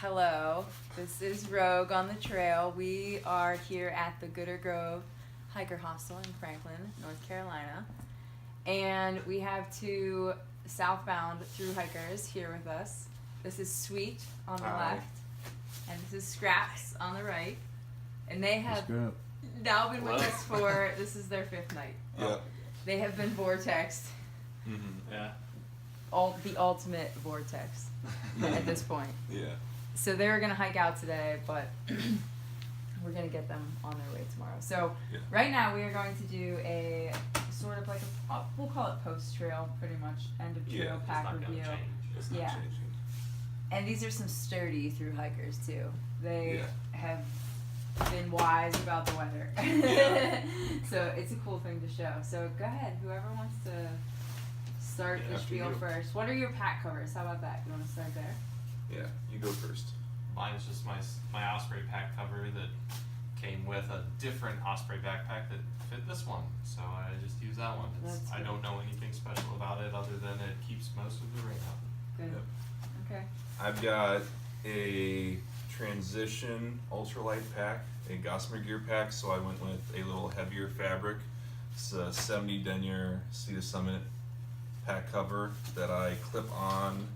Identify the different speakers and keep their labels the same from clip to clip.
Speaker 1: Hello, this is Rogue on the Trail. We are here at the Gooder Grove Hiker Hostel in Franklin, North Carolina. And we have two Southbound thru-hikers here with us. This is Sweet on the left, and this is Scraps on the right. And they have now been with us for, this is their 5th night.
Speaker 2: Yep.
Speaker 1: They have been vortexed.
Speaker 2: Mm-hmm.
Speaker 3: Yeah.
Speaker 1: The ultimate vortex at this point.
Speaker 2: Yeah.
Speaker 1: So they were going to hike out today, but we're going to get them on their way tomorrow. So right now we are going to do a sort of like we'll call it post-trail, pretty much, end of trail pack review.
Speaker 2: It's not changing.
Speaker 1: And these are some sturdy thru-hikers too. They have been wise about the weather. So it's a cool thing to show. So go ahead, whoever wants to start the spiel first. What are your pack covers? How about that? You want to start there?
Speaker 2: Yeah, you go first.
Speaker 3: Mine is just my Osprey pack cover that came with a different Osprey backpack that fit this one, so I just use that one. I don't know anything special about it other than it keeps most of the rain out.
Speaker 1: Good.
Speaker 2: Yep.
Speaker 1: Okay.
Speaker 2: I've got a Transition ultralight pack, a Gossamer gear pack, so I went with a little heavier fabric. It's a 70 denier Sea to Summit pack cover that I clip on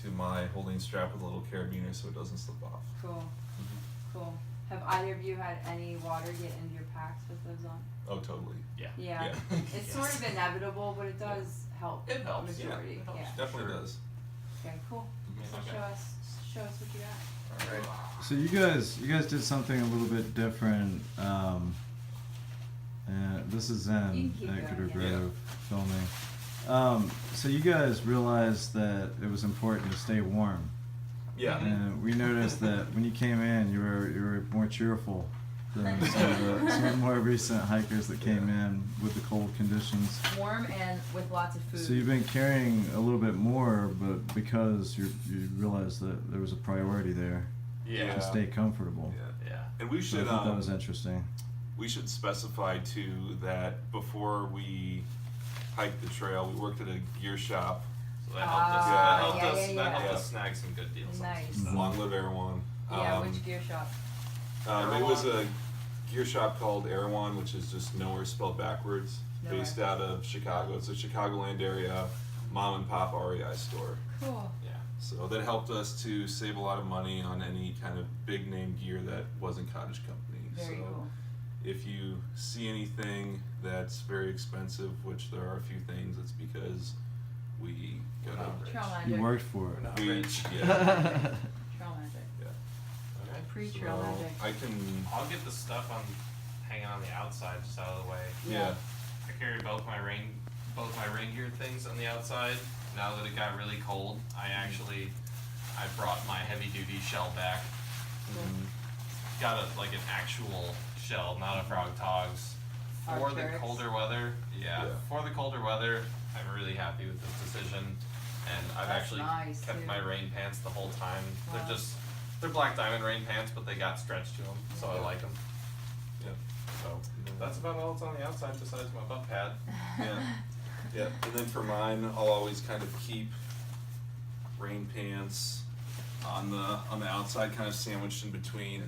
Speaker 2: to my holding strap with a little carabiner so it doesn't slip off.
Speaker 1: Cool. Cool. Have either of you had any water get into your packs with those on?
Speaker 2: Oh, totally.
Speaker 1: Yeah. It's sort of inevitable, but it does help.
Speaker 3: It helps.
Speaker 1: Majority.
Speaker 3: It helps.
Speaker 2: Definitely does.
Speaker 1: Okay, cool. So show us what you got.
Speaker 2: All right.
Speaker 4: So you guys did something a little bit different. And this is in Gooder Grove filming. So you guys realized that it was important to stay warm.
Speaker 2: Yeah.
Speaker 4: And we noticed that when you came in, you were more cheerful than some of the more recent hikers that came in with the cold conditions.
Speaker 1: Warm and with lots of food.
Speaker 4: So you've been carrying a little bit more, but because you realized that there was a priority there to stay comfortable.
Speaker 2: Yeah. And we should.
Speaker 4: So I thought that was interesting.
Speaker 2: We should specify too that before we hiked the trail, we worked at a gear shop.
Speaker 3: So that helped us.
Speaker 1: Yeah.
Speaker 3: Helped us snag some good deals.
Speaker 1: Nice.
Speaker 2: Long live Erewhon.
Speaker 1: Yeah, which gear shop?
Speaker 2: It was a gear shop called Erewhon, which is just nowhere spelled backwards, based out of Chicago. It's a Chicagoland area mom and pop REI store.
Speaker 1: Cool.
Speaker 3: Yeah.
Speaker 2: So that helped us to save a lot of money on any kind of big name gear that wasn't Cottage Company.
Speaker 1: Very cool.
Speaker 2: If you see anything that's very expensive, which there are a few things, it's because we got
Speaker 1: Trail
Speaker 2: rich.
Speaker 1: magic.
Speaker 4: You worked for it.
Speaker 2: We,
Speaker 1: Trail magic.
Speaker 3: Okay.
Speaker 1: Pre-trail magic.
Speaker 3: I'll get the stuff hanging on the outside just out of the way.
Speaker 2: Yeah.
Speaker 3: I carry both my rain gear things on the outside. Now that it got really cold, I brought my heavy duty shell back. Got an actual shell, not a Frog Togs. For the colder weather, for the colder weather, I'm really happy with this decision, and I've actually kept my rain pants the whole time.
Speaker 1: Wow.
Speaker 3: They're black diamond rain pants, but they got stretch to them, so I like them.
Speaker 2: Yeah.
Speaker 3: So that's about all that's on the outside besides my butt pad.
Speaker 2: Yeah. And then for mine, I'll always kind of keep rain pants on the outside, kind of sandwiched in between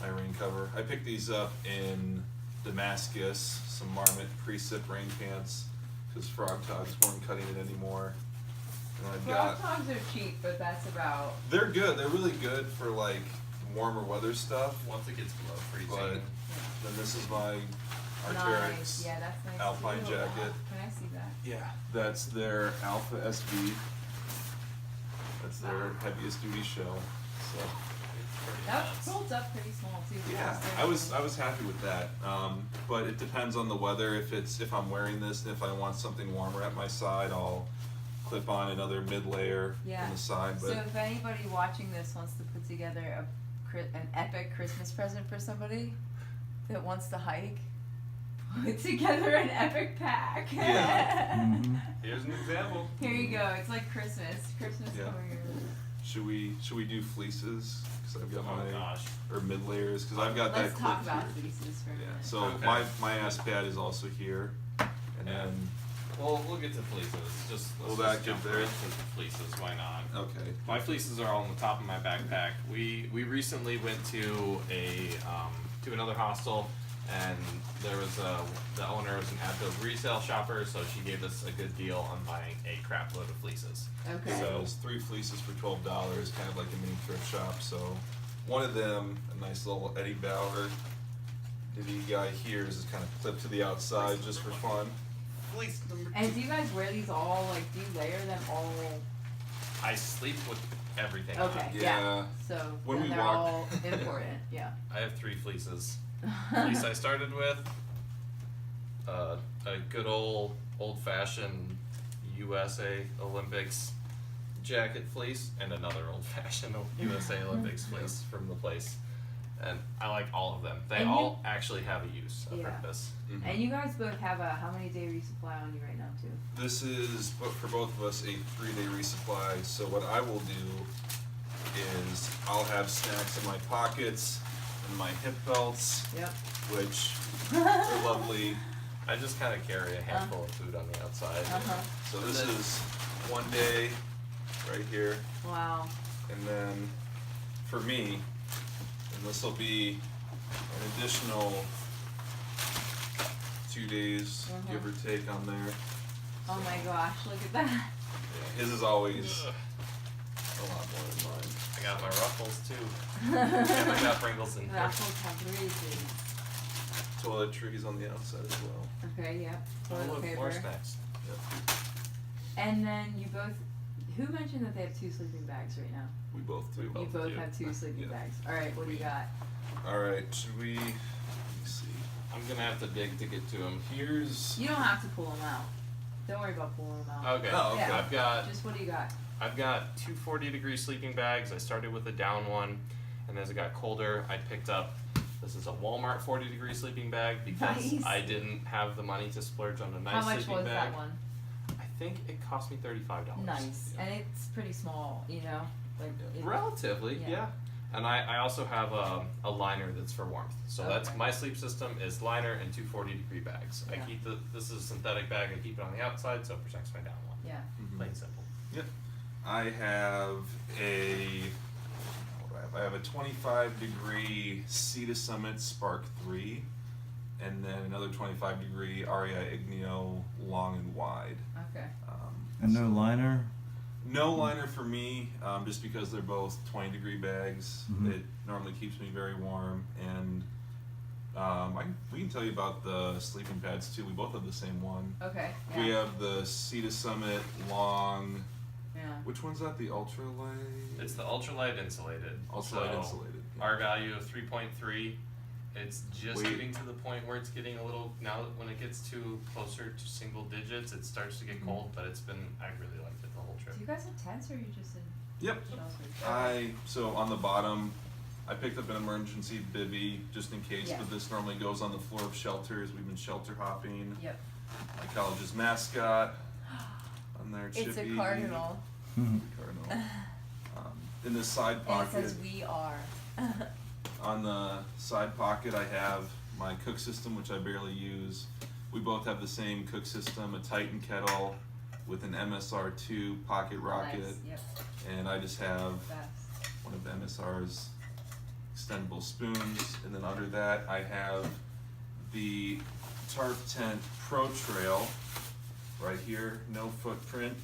Speaker 2: my rain cover. I picked these up in Damascus, some Marmot pre-sip rain pants, because Frog Togs weren't cutting it anymore. And
Speaker 1: Frog Togs are cheap, but that's about.
Speaker 2: They're good. They're really good for warmer weather stuff.
Speaker 3: Once it gets below freezing.
Speaker 2: But then this is my Arc'teryx
Speaker 1: that's nice
Speaker 2: Alpine
Speaker 1: too.
Speaker 2: jacket.
Speaker 1: Can I see that?
Speaker 2: Yeah, that's their Alpha SB. That's their heaviest duty shell. So
Speaker 1: That folds up pretty small too.
Speaker 2: yeah, I was happy with that. But it depends on the weather. If I'm wearing this and if I want something warmer at my side, I'll clip on another mid layer on the side. But
Speaker 1: so if anybody watching this wants to put together an epic Christmas present for somebody that wants to hike, put together an epic pack.
Speaker 2: Yeah.
Speaker 3: Here's an example.
Speaker 1: Here you go. It's like Christmas. Christmas
Speaker 2: Yeah.
Speaker 1: warriors.
Speaker 2: Should we do fleeces? Because I've got
Speaker 3: my
Speaker 2: or mid layers because I've got
Speaker 1: Let's
Speaker 2: that
Speaker 1: talk
Speaker 2: clip
Speaker 1: about
Speaker 2: here.
Speaker 1: fleeces for a minute.
Speaker 2: So my ass pad is also here, and then
Speaker 3: we'll get to fleeces.
Speaker 2: Will
Speaker 3: Let's
Speaker 2: that
Speaker 3: just
Speaker 2: get
Speaker 3: jump
Speaker 2: there?
Speaker 3: right into the fleeces. Why not?
Speaker 2: Okay.
Speaker 3: My fleeces are all on the top of my backpack. We recently went to another hostel, and there was the owner was an avid resale shopper, so she gave us a good deal on buying a crap load of fleeces.
Speaker 1: Okay.
Speaker 2: So it's 3 fleeces for $12, kind of like a mini thrift shop. So one of them, a nice little Eddie Bauer Diddy guy here is kind of clipped to the outside just for fun.
Speaker 3: Fleece number
Speaker 1: And do you guys wear these all, like, do you layer them all?
Speaker 3: I sleep with everything
Speaker 1: Okay,
Speaker 3: on.
Speaker 1: yeah. So
Speaker 2: When
Speaker 1: then
Speaker 2: we
Speaker 1: they're
Speaker 2: walk-
Speaker 1: all important, yeah.
Speaker 3: I have 3 fleeces. Fleece I started with, a good old-fashioned USA Olympics jacket fleece, and another old-fashioned USA Olympics fleece from the place. And I like all of them. They
Speaker 1: And
Speaker 3: all actually have a use, a
Speaker 1: Yeah.
Speaker 3: purpose.
Speaker 2: Mhm.
Speaker 1: And you guys both have a how many day resupply on you right now too?
Speaker 2: This is, but for both of us, a 3-day resupply. So what I will do is I'll have snacks in my pockets and my hip belts,
Speaker 1: Yep.
Speaker 2: which are lovely.
Speaker 3: I just kind of carry a handful of food on the outside.
Speaker 1: Uh-huh.
Speaker 2: So this is 1 day right here,
Speaker 1: Wow.
Speaker 2: and then for me, and this will be an additional 2 days, give or take, on there.
Speaker 1: Oh my gosh, look at that.
Speaker 2: Yeah, his is always a lot more than mine.
Speaker 3: I got my Ruffles too. And I got Pringles in here.
Speaker 1: Raffles have reason.
Speaker 2: Toiletries on the outside as well.
Speaker 1: Okay, yep.
Speaker 3: Oh,
Speaker 1: Toilet
Speaker 3: look,
Speaker 1: paper.
Speaker 3: more snacks.
Speaker 2: Yep.
Speaker 1: And then you both, who mentioned that they have 2 sleeping bags right now?
Speaker 2: We both do.
Speaker 1: You both have 2 sleeping
Speaker 2: Yeah.
Speaker 1: bags. Alright, what do you got?
Speaker 2: Alright, should we, let me see.
Speaker 3: I'm gonna have to dig to get to them.
Speaker 2: Here's,
Speaker 1: You don't have to pull them out. Don't worry about pulling them out.
Speaker 3: Okay.
Speaker 2: Oh, okay.
Speaker 1: Yeah. Just what do you got?
Speaker 3: I've got 2 40-degree sleeping bags. I started with a down one, and as it got colder, I picked up. This is a Walmart 40-degree sleeping bag because
Speaker 1: Nice.
Speaker 3: I didn't have the money to splurge on a nice
Speaker 1: How much
Speaker 3: sleeping
Speaker 1: was
Speaker 3: bag.
Speaker 1: that one?
Speaker 3: I think it cost me $35.
Speaker 1: Nice.
Speaker 3: Yeah.
Speaker 1: And it's pretty small, you know? Like it-
Speaker 3: Relatively,
Speaker 1: Yeah.
Speaker 3: yeah. And I also have a liner that's for warmth. So that's
Speaker 1: Okay.
Speaker 3: my sleep system is liner and 2 40-degree bags. I
Speaker 1: Yeah.
Speaker 3: keep this is a synthetic bag. I keep it on the outside so it protects my down one.
Speaker 1: Yeah.
Speaker 3: Plain simple.
Speaker 2: yep. I have a, what do I have? I have a 25-degree Sea to Summit Spark 3, and then another 25-degree REI Igneo long and wide.
Speaker 1: Okay.
Speaker 4: And no liner?
Speaker 2: No liner for me, just because they're both 20-degree bags.
Speaker 4: Mhm.
Speaker 2: It normally keeps me very warm, and we can tell you about the sleeping pads too. We both have the same one.
Speaker 1: Okay. Yeah.
Speaker 2: We have the Sea to Summit long.
Speaker 1: Yeah.
Speaker 2: Which one's that? The ultralight.
Speaker 3: It's the ultralight insulated.
Speaker 2: Ultralight
Speaker 3: So
Speaker 2: insulated. Yeah.
Speaker 3: Our value of 3.3. It's just
Speaker 2: Wait.
Speaker 3: getting to the point where it's getting a little now that when it gets to closer to single digits, it starts to get
Speaker 2: Mhm.
Speaker 3: cold. But I really liked it the whole trip.
Speaker 1: Do you guys have tents or are you just in
Speaker 2: Yep.
Speaker 1: shelters?
Speaker 2: So on the bottom, I picked up an emergency bivvy just in case,
Speaker 1: Yeah.
Speaker 2: but this normally goes on the floor of shelters. We've been shelter hopping.
Speaker 1: Yep.
Speaker 2: My college's mascot on there, Chippy.
Speaker 1: It's a cardinal.
Speaker 2: Cardinal. In the side
Speaker 1: And it
Speaker 2: pocket,
Speaker 1: says we are.
Speaker 2: on the side pocket, I have my cook system, which I barely use. We both have the same cook system, a Titan kettle with an MSR2 pocket rocket,
Speaker 1: Nice. Yep.
Speaker 2: and I just have
Speaker 1: Best.
Speaker 2: one of the MSR's extendable spoons, and then under that I have the Tarp Tent Pro Trail right here, no footprint,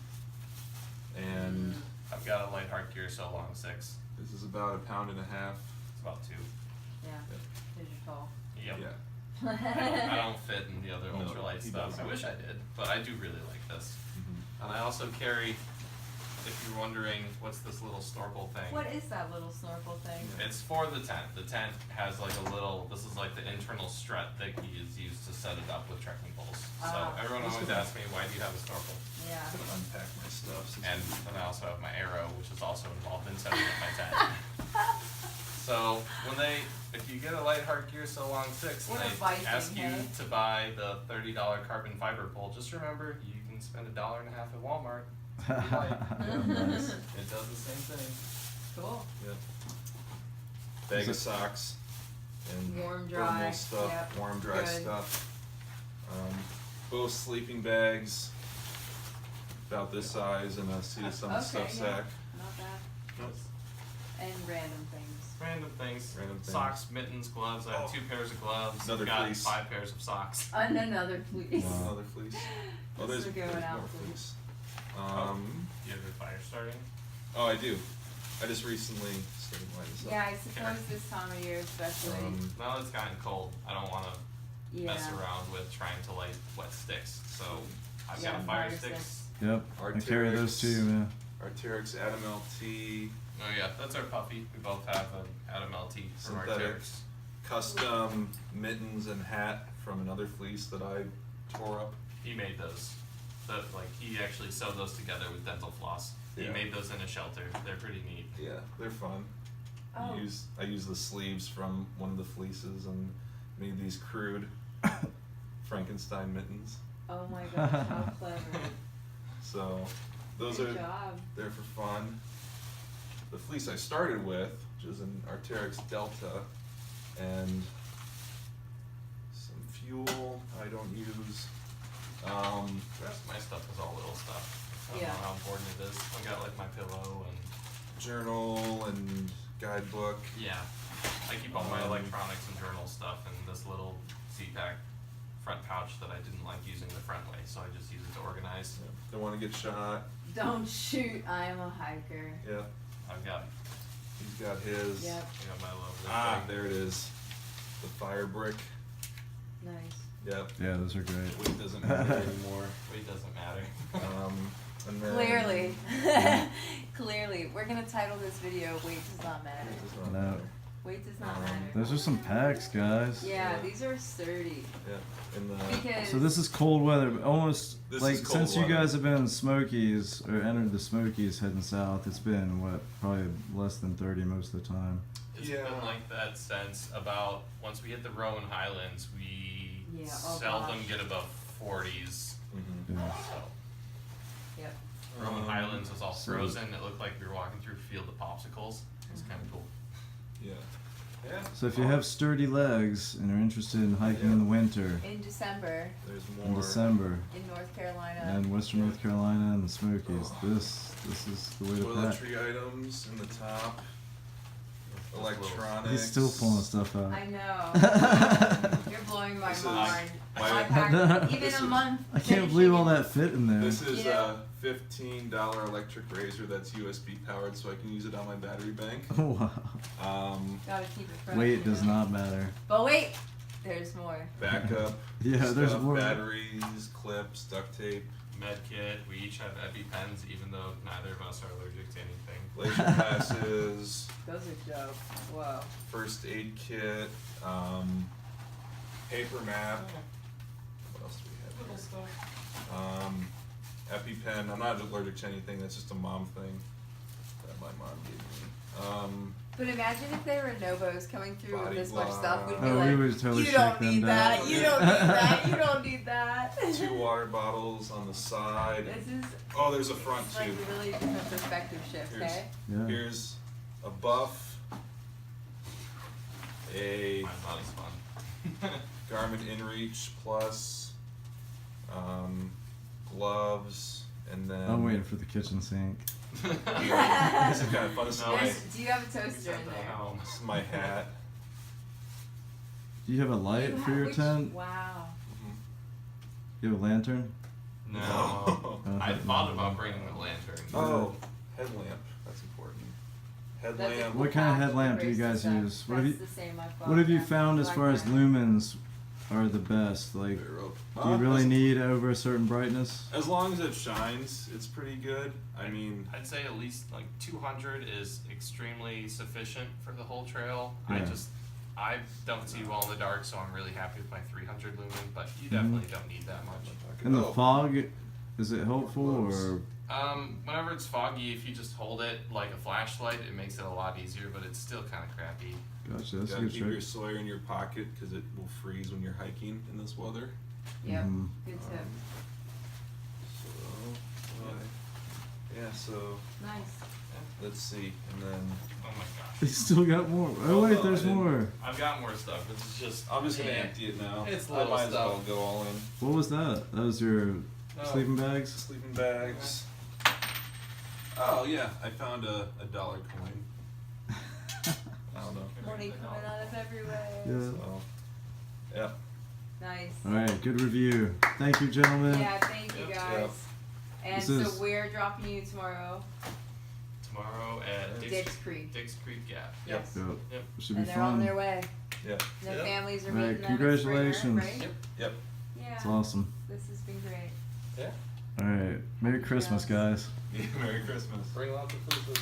Speaker 2: and
Speaker 3: I've got a light heart gear so long 6.
Speaker 2: this is about 1.5 pounds.
Speaker 3: It's about 2.
Speaker 1: Yeah. Here's your tall.
Speaker 3: Yep.
Speaker 2: Yeah.
Speaker 3: I don't fit in the other
Speaker 2: No,
Speaker 3: ultralight
Speaker 2: he
Speaker 3: stuff.
Speaker 2: doesn't.
Speaker 3: I wish I did, but I do really like this.
Speaker 2: Mhm.
Speaker 3: And I also carry, if you're wondering, what's this little snorkel thing?
Speaker 1: What is that little snorkel thing?
Speaker 3: It's for the tent. The tent has like a little, this is like the internal strut that is used to set it up with trekking poles. So
Speaker 1: Ah.
Speaker 3: everyone always asks me, why do you have a snorkel?
Speaker 1: Yeah.
Speaker 2: I'm gonna unpack my stuff. since
Speaker 3: And
Speaker 2: we-
Speaker 3: then I also have my arrow, which is also involved in setting up my tent. So if you get a light heart gear so long 6, and
Speaker 1: What a
Speaker 3: they
Speaker 1: Viking,
Speaker 3: ask you
Speaker 1: hey?
Speaker 3: to buy the $30 carbon fiber pole, just remember you can spend $1.50 at Walmart.
Speaker 4: Nice.
Speaker 3: It does the same thing.
Speaker 1: Cool.
Speaker 2: Yep. Bag
Speaker 4: Is
Speaker 2: of
Speaker 4: it-
Speaker 2: socks and
Speaker 1: Warm, dry,
Speaker 2: thermal stuff,
Speaker 1: yep,
Speaker 2: warm dry
Speaker 1: good.
Speaker 2: stuff. Both sleeping bags about this size in a seat of some
Speaker 1: Okay,
Speaker 2: stuff
Speaker 1: yeah.
Speaker 2: sack.
Speaker 1: Not bad.
Speaker 2: Nope.
Speaker 1: And random things.
Speaker 3: Random things.
Speaker 2: Random things.
Speaker 3: Socks, mittens, gloves. I have
Speaker 2: Oh.
Speaker 3: 2 pairs of gloves.
Speaker 2: Another
Speaker 3: got
Speaker 2: fleece.
Speaker 3: 5 pairs of socks.
Speaker 1: And another fleece.
Speaker 4: Wow.
Speaker 2: Another fleece. Oh,
Speaker 1: This
Speaker 2: there's
Speaker 1: is going
Speaker 2: more
Speaker 1: out too.
Speaker 2: fleece.
Speaker 3: You have your fire starting?
Speaker 2: Oh, I do. I just recently started lighting this up.
Speaker 1: Yeah, I suppose this time of year especially.
Speaker 3: Now it's gotten cold. I don't want to
Speaker 1: Yeah.
Speaker 3: mess around with trying to light wet sticks. So I've
Speaker 1: Yeah,
Speaker 3: got fire
Speaker 1: fire
Speaker 3: sticks.
Speaker 4: Yep. I carry those too, man.
Speaker 2: Arc'teryx Atom LT,
Speaker 3: Oh yeah, that's our puppy. We both have an Atom LT from our
Speaker 2: synthetics, custom mittens and hat from another fleece that I tore up.
Speaker 3: He made those. He actually sewed those together with dental floss. He
Speaker 2: Yeah.
Speaker 3: made those in a shelter. They're pretty neat.
Speaker 2: Yeah, they're fun.
Speaker 1: Oh.
Speaker 2: I use the sleeves from one of the fleeces and made these crude Frankenstein mittens.
Speaker 1: Oh my gosh, how clever.
Speaker 2: So those
Speaker 1: Good
Speaker 2: are
Speaker 1: job.
Speaker 2: there for fun. The fleece I started with, which is an Arc'teryx Delta, and some fuel I don't use.
Speaker 3: The rest of my stuff is all little stuff. I don't
Speaker 1: Yeah.
Speaker 3: know how important it is. I got like my pillow and
Speaker 2: Journal and guidebook.
Speaker 3: yeah. I keep all my electronics and journal stuff in this little Z-Pack front pouch that I didn't like using the front way, so I just use it to organize.
Speaker 2: Don't want to get shot.
Speaker 1: Don't shoot, I am a hiker.
Speaker 2: Yeah,
Speaker 3: I've got
Speaker 2: he's got his.
Speaker 1: Yep,
Speaker 3: I got my lovely thing.
Speaker 2: There it is. The fire brick.
Speaker 1: nice.
Speaker 2: Yep.
Speaker 4: Yeah, those are great.
Speaker 2: Weight doesn't matter anymore.
Speaker 3: Weight doesn't matter.
Speaker 2: And then
Speaker 1: Clearly. Clearly. We're gonna title this video, Weight Does Not Matter.
Speaker 2: Weight does not
Speaker 4: No.
Speaker 2: matter.
Speaker 1: Weight does not matter.
Speaker 4: Those are some packs, guys.
Speaker 1: Yeah, these are sturdy.
Speaker 2: Yeah. In the
Speaker 1: Because
Speaker 4: So this is cold weather, but almost
Speaker 2: This
Speaker 4: like
Speaker 2: is cold
Speaker 4: since you
Speaker 2: weather.
Speaker 4: guys have been in Smokies or entered the Smokies heading south, it's been what, probably less than 30 most of the time.
Speaker 3: It's
Speaker 2: Yeah.
Speaker 3: been like that since about once we hit the Rowan Highlands, we
Speaker 1: Yeah, oh
Speaker 3: seldom
Speaker 1: gosh.
Speaker 3: get above 40s.
Speaker 2: Mhm.
Speaker 4: Yeah.
Speaker 3: So
Speaker 1: Yep.
Speaker 3: Rowan Highlands was all
Speaker 4: so-
Speaker 3: frozen. It looked like we were walking through a field of popsicles. It was kind of cool.
Speaker 2: Yeah. Yeah.
Speaker 4: So if you have sturdy legs and are interested in hiking in the winter,
Speaker 1: In December
Speaker 2: There's
Speaker 4: in
Speaker 2: more.
Speaker 4: December,
Speaker 1: in North Carolina.
Speaker 4: and Western North Carolina and the Smokies, this is the way to pack.
Speaker 2: Toiletry items in the top. Electronics.
Speaker 4: He's still pulling stuff out.
Speaker 1: I know. You're blowing my
Speaker 2: This is
Speaker 1: mind.
Speaker 2: my-
Speaker 1: My pack, even
Speaker 2: this
Speaker 1: a
Speaker 2: is-
Speaker 1: month.
Speaker 4: I can't believe all that fit in there.
Speaker 2: This is
Speaker 1: You know-
Speaker 2: a $15 electric razor that's USB powered, so I can use it on my battery bank.
Speaker 4: Wow.
Speaker 1: Gotta keep it fresh.
Speaker 4: Weight
Speaker 1: you
Speaker 4: does
Speaker 1: know?
Speaker 4: not matter.
Speaker 1: But wait, there's more.
Speaker 2: Backup.
Speaker 4: Yeah, there's
Speaker 2: stuff,
Speaker 4: more.
Speaker 2: Batteries, clips, duct tape,
Speaker 3: Med kit. We each have EpiPens, even though neither of us are allergic to anything.
Speaker 2: laser glasses,
Speaker 1: Those are dope. Whoa.
Speaker 2: first aid kit, paper map. What else do we have here? EpiPen. I'm not allergic to anything. That's just a mom thing that my mom gave me.
Speaker 1: But imagine if they were Novos coming through with
Speaker 2: Body
Speaker 1: this much
Speaker 2: block.
Speaker 1: stuff. We'd be
Speaker 4: Oh, we
Speaker 1: like,
Speaker 4: would totally
Speaker 1: you
Speaker 4: shake
Speaker 1: don't
Speaker 4: them
Speaker 1: need
Speaker 4: down.
Speaker 1: that. You don't need that. You don't need that.
Speaker 2: 2 water bottles on the side.
Speaker 1: This is
Speaker 2: Oh, there's a front
Speaker 1: like
Speaker 2: too.
Speaker 1: a really different perspective shift,
Speaker 2: Here's-
Speaker 1: okay?
Speaker 4: Yeah.
Speaker 2: Here's a buff, a
Speaker 3: My body's fun.
Speaker 2: Garmin InReach Plus, gloves, and then
Speaker 4: I'm waiting for the kitchen sink.
Speaker 2: this is kind of fun. This is
Speaker 3: No,
Speaker 2: my,
Speaker 1: There's- do you have a toaster
Speaker 3: Sent
Speaker 1: in
Speaker 3: that
Speaker 1: there?
Speaker 3: home.
Speaker 2: this is my hat.
Speaker 4: Do you have a light
Speaker 1: You
Speaker 4: for
Speaker 1: have-
Speaker 4: your
Speaker 1: which-
Speaker 4: tent?
Speaker 1: Wow.
Speaker 4: You have a lantern?
Speaker 3: No.
Speaker 2: No.
Speaker 3: I thought about bringing a lantern.
Speaker 2: Oh, headlamp. That's important.
Speaker 1: That's a
Speaker 2: Headlamp.
Speaker 1: cool
Speaker 4: What kind of
Speaker 1: patch.
Speaker 4: headlamp do you
Speaker 1: Embrace
Speaker 4: guys
Speaker 1: the stuff.
Speaker 4: use? What have
Speaker 1: That's
Speaker 4: you-
Speaker 1: the same I bought
Speaker 4: What have you
Speaker 1: that
Speaker 4: found as
Speaker 1: black
Speaker 4: far as
Speaker 1: one.
Speaker 4: lumens are the best? Like,
Speaker 2: Very rope.
Speaker 4: do you really
Speaker 2: as,
Speaker 4: need over a certain brightness?
Speaker 2: As long as it shines, it's pretty good. I mean,
Speaker 3: I'd say at least like 200 is extremely sufficient for the whole trail.
Speaker 4: Yeah.
Speaker 3: I don't see well in the dark, so I'm really happy with my 300 lumen, but you
Speaker 4: Mm-hmm.
Speaker 3: definitely don't need that much.
Speaker 4: And the
Speaker 2: Oh,
Speaker 4: fog, is it helpful or?
Speaker 3: Whenever it's foggy, if you just hold it like a flashlight, it makes it a lot easier, but it's still kind of crappy.
Speaker 4: Gotcha, that's a
Speaker 2: gotta
Speaker 4: good
Speaker 2: keep your
Speaker 4: trick.
Speaker 2: Sawyer in your pocket because it will freeze when you're hiking in this weather.
Speaker 1: Yep.
Speaker 4: Mhm.
Speaker 1: Good tip.
Speaker 2: Yeah, so
Speaker 1: Nice.
Speaker 2: let's see, and then
Speaker 3: Oh my gosh.
Speaker 4: You still got more. Oh
Speaker 2: Oh,
Speaker 4: wait,
Speaker 2: no,
Speaker 4: there's
Speaker 2: I didn't.
Speaker 4: more.
Speaker 3: I've got more stuff. This is just.
Speaker 2: I'm just gonna
Speaker 3: Yeah.
Speaker 2: empty it now.
Speaker 3: It's
Speaker 2: I
Speaker 3: little
Speaker 2: might as
Speaker 3: stuff.
Speaker 2: well go all in.
Speaker 4: What was that? That was your Sleeping bags?
Speaker 2: Sleeping bags. Oh yeah, I found a dollar coin. I don't know.
Speaker 1: Money coming out of everywhere.
Speaker 4: Yeah.
Speaker 2: So, yeah.
Speaker 1: Nice.
Speaker 4: All right, good review. Thank you, gentlemen.
Speaker 1: Yeah, thank you
Speaker 3: Yep.
Speaker 1: guys.
Speaker 2: Yep.
Speaker 1: And
Speaker 4: This
Speaker 1: so
Speaker 4: is-
Speaker 1: we're dropping you tomorrow.
Speaker 3: Tomorrow at
Speaker 1: Dix Creek.
Speaker 3: Dix Creek Gap.
Speaker 2: Yep.
Speaker 1: Yes.
Speaker 4: Yep.
Speaker 3: Yep.
Speaker 4: Should be
Speaker 1: And they're on
Speaker 4: fun.
Speaker 1: their way.
Speaker 2: Yep.
Speaker 1: The
Speaker 3: Yep.
Speaker 1: families are
Speaker 4: All right,
Speaker 1: meeting them at
Speaker 4: congratulations.
Speaker 1: Springer, right?
Speaker 3: Yep.
Speaker 2: Yep.
Speaker 1: Yeah.
Speaker 4: It's awesome.
Speaker 1: This has been great.
Speaker 2: Yeah.
Speaker 4: All right. Merry
Speaker 1: Happy
Speaker 4: Christmas,
Speaker 1: trails.
Speaker 4: guys.
Speaker 2: Merry Christmas.
Speaker 3: Bring lots of food.